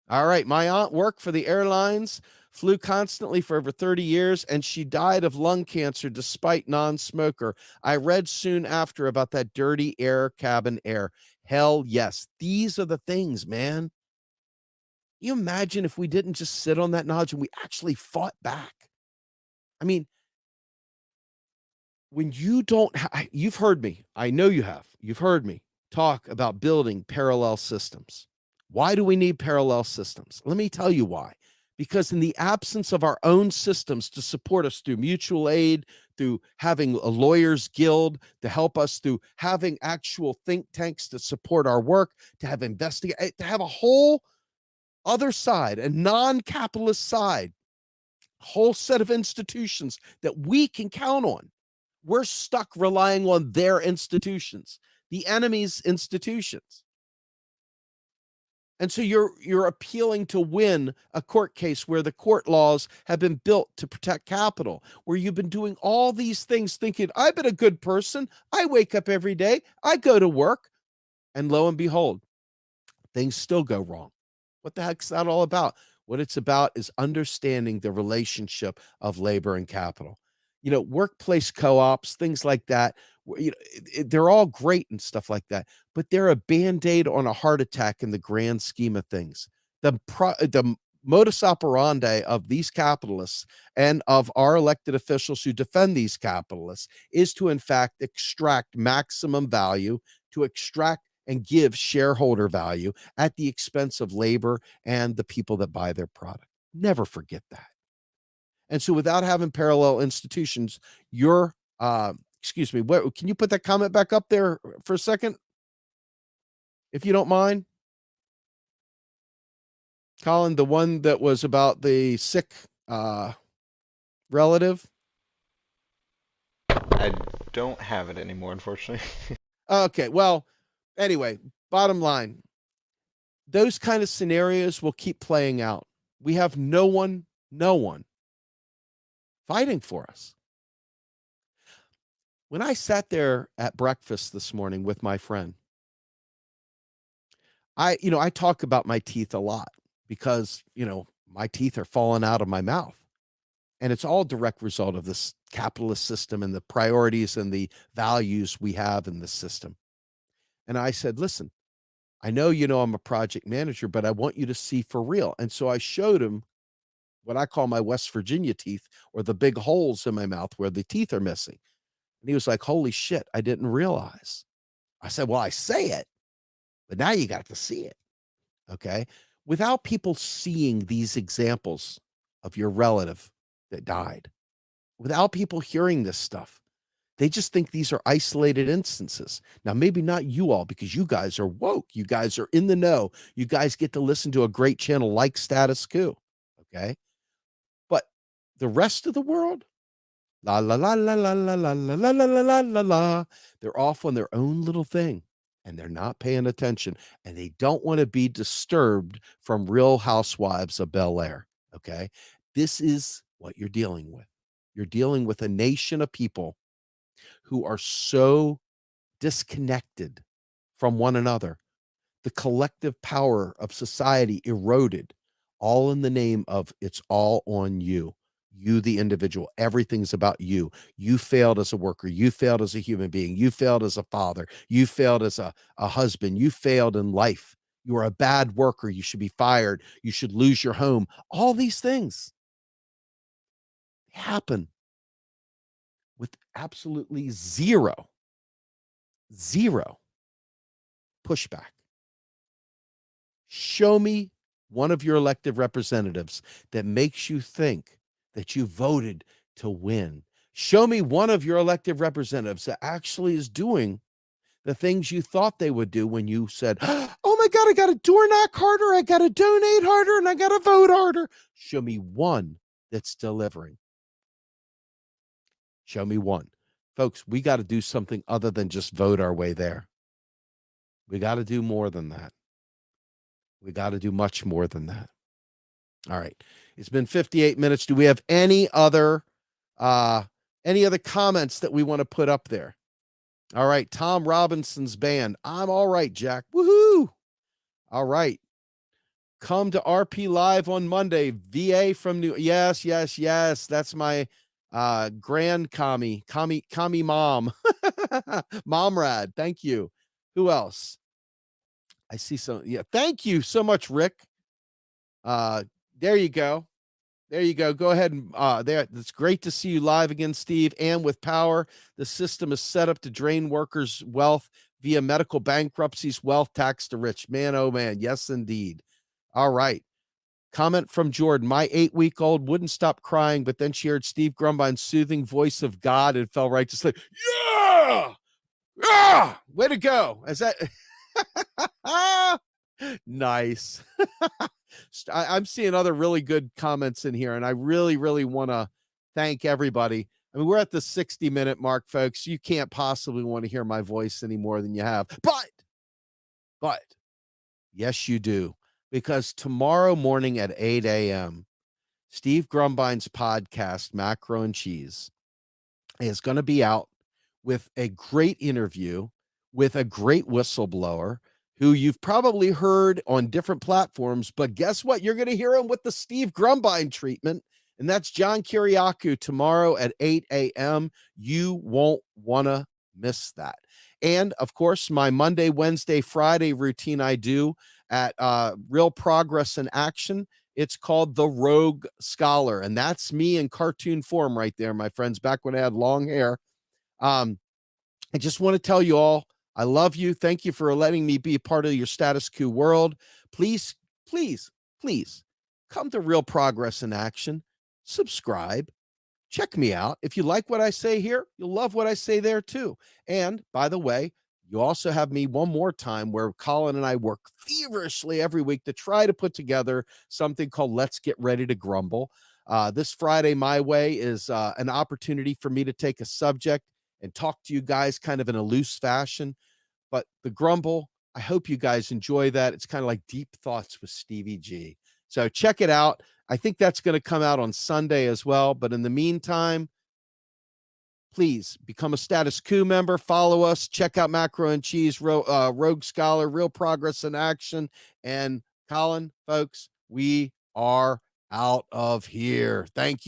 All right. My aunt worked for the airlines, flew constantly for over 30 years, and she died of lung cancer despite non-smoker. I read soon after about that dirty air cabin air. Hell yes. These are the things, man. You imagine if we didn't just sit on that knowledge and we actually fought back. I mean, when you don't, you've heard me. I know you have. You've heard me talk about building parallel systems. Why do we need parallel systems? Let me tell you why. Because in the absence of our own systems to support us through mutual aid, through having a lawyers guild to help us, through having actual think tanks to support our work, to have investigate, to have a whole other side, a non-capitalist side, whole set of institutions that we can count on. We're stuck relying on their institutions, the enemy's institutions. And so you're appealing to win a court case where the court laws have been built to protect capital, where you've been doing all these things thinking, I've been a good person. I wake up every day. I go to work. And lo and behold, things still go wrong. What the heck's that all about? What it's about is understanding the relationship of labor and capital. Workplace co-ops, things like that, they're all great and stuff like that, but they're a band-aid on a heart attack in the grand scheme of things. The modus operandi of these capitalists and of our elected officials who defend these capitalists is to, in fact, extract maximum value, to extract and give shareholder value at the expense of labor and the people that buy their product. Never forget that. And so without having parallel institutions, excuse me, can you put that comment back up there for a second? If you don't mind. Colin, the one that was about the sick relative. I don't have it anymore, unfortunately. Okay, well, anyway, bottom line, those kind of scenarios will keep playing out. We have no one fighting for us. When I sat there at breakfast this morning with my friend, I talk about my teeth a lot because, my teeth are falling out of my mouth. And it's all direct result of this capitalist system and the priorities and the values we have in this system. And I said, listen, I know I'm a project manager, but I want you to see for real. And so I showed him what I call my West Virginia teeth, or the big holes in my mouth where the teeth are missing. And he was like, holy shit, I didn't realize. I said, well, I say it, but now you got to see it. Okay. Without people seeing these examples of your relative that died, without people hearing this stuff, they just think these are isolated instances. Now, maybe not you all, because you guys are woke. You guys are in the know. You guys get to listen to a great channel like Status Coup. Okay. But the rest of the world, la la la la la la la la la la la la la, they're off on their own little thing, and they're not paying attention, and they don't want to be disturbed from Real Housewives of Bel-Air. Okay. This is what you're dealing with. You're dealing with a nation of people who are so disconnected from one another. The collective power of society eroded, all in the name of it's all on you. You, the individual, everything's about you. You failed as a worker. You failed as a human being. You failed as a father. You failed as a husband. You failed in life. You are a bad worker. You should be fired. You should lose your home. All these things happen with absolutely zero pushback. Show me one of your elected representatives that makes you think that you voted to win. Show me one of your elected representatives that actually is doing the things you thought they would do when you said, oh my God, I got to door knock harder, I got to donate harder, and I got to vote harder. Show me one that's delivering. Show me one. Folks, we got to do something other than just vote our way there. We got to do more than that. We got to do much more than that. All right. It's been 58 minutes. Do we have any other comments that we want to put up there? All right. Tom Robinson's band. I'm all right, Jack. Woohoo. All right. Come to RP Live on Monday. VA from New. Yes. That's my grand commie mom. Mom rad. Thank you. Who else? I see some. Yeah. Thank you so much, Rick. There you go. Go ahead and there. It's great to see you live again, Steve. And with power, the system is set up to drain workers' wealth, via medical bankruptcies, wealth tax to rich. Man, oh man, yes, indeed. All right. Comment from Jordan. My 8-week-old wouldn't stop crying, but then she heard Steve Grumbine's soothing voice of God and fell right to sleep. Yeah! Ah! Way to go. Is that nice? I'm seeing other really good comments in here, and I really, really want to thank everybody. I mean, we're at the 60-minute mark, folks. You can't possibly want to hear my voice any more than you have. But yes, you do. Because tomorrow morning at 8 a.m., Steve Grumbine's podcast, Macro and Cheese, is going to be out with a great interview with a great whistleblower who you've probably heard on different platforms. But guess what? You're going to hear him with the Steve Grumbine treatment. And that's John Kiriakou tomorrow at 8 a.m. You won't want to miss that. And of course, my Monday, Wednesday, Friday routine I do at Real Progress in Action. It's called The Rogue Scholar. And that's me in cartoon form right there, my friends, back when I had long hair. I just want to tell you all, I love you. Thank you for letting me be a part of your Status Coup world. Please, please, please come to Real Progress in Action. Subscribe. Check me out. If you like what I say here, you'll love what I say there too. And by the way, you also have me one more time where Colin and I work feverishly every week to try to put together something called Let's Get Ready to Grumble. This Friday, my way, is an opportunity for me to take a subject and talk to you guys kind of in a loose fashion. But the Grumble, I hope you guys enjoy that. It's kind of like Deep Thoughts with Stevie G. So check it out. I think that's going to come out on Sunday as well. But in the meantime, please become a Status Coup member. Follow us. Check out Macro and Cheese, Rogue Scholar, Real Progress in Action. And Colin, folks, we are out of here. Thank you.